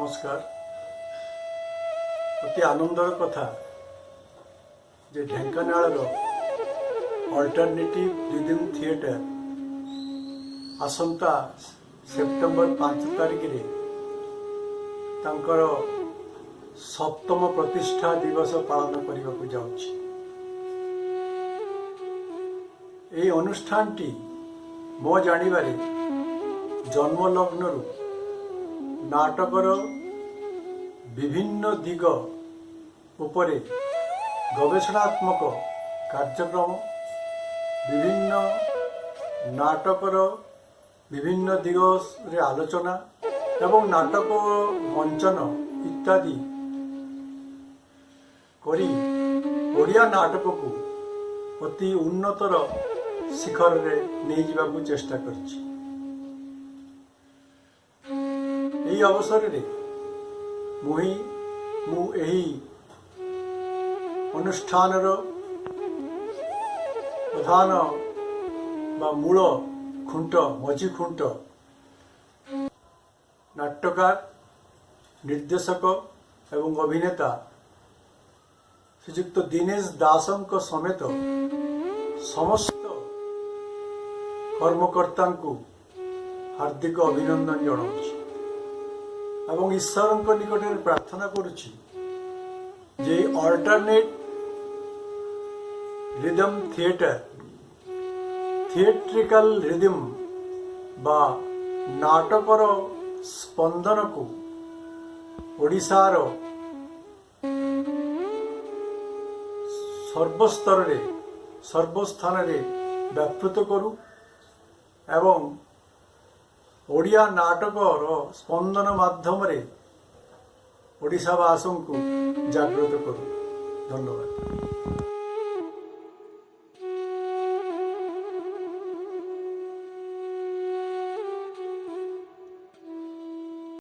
नमस्कार। अति आनंदर कथा जे ढेंकानाल अल्टरनेटिव रिदम थिएटर आसंता सेप्टेम्बर 5 तारिख रे तांकर सप्तम प्रतिष्ठा दिवस पालन करने को जाउछि। एई अनुष्ठानटी मो जानिबारे जन्मलग्नरू नाटकर विभिन्न दिग उपरे गवेषणात्मक कार्यक्रम, विभिन्न नाटकर विभिन्न दिग रे आलोचना एवं नाटक मंचन इत्यादि करी ओडिया नाटक को अति उन्नतर शिखर रे नहीं जावाकू चेष्टा करछि। एही अवसर रे मु एही अनुष्ठानर प्रधान बा मूल खुंट मझी खुंट नाट्यकार, निर्देशक एवं अभिनेता श्रीयुक्त दिनेश दासंक समेत समस्त कर्मकर्ता को हार्दिक अभिनंदन जनाऊँ एवं ईश्वर निकट में प्रार्थना करुछि जे alternate rhythm theatre theatrical rhythm बा नाटकर स्पंदन को ओडिशार सर्वस्तर रे सर्वस्थान रे व्यापृत करू एवं ओडिया नाटकर स्पंदन माध्यम रे ओडिशावासों को जागृत करू। धन्यवाद।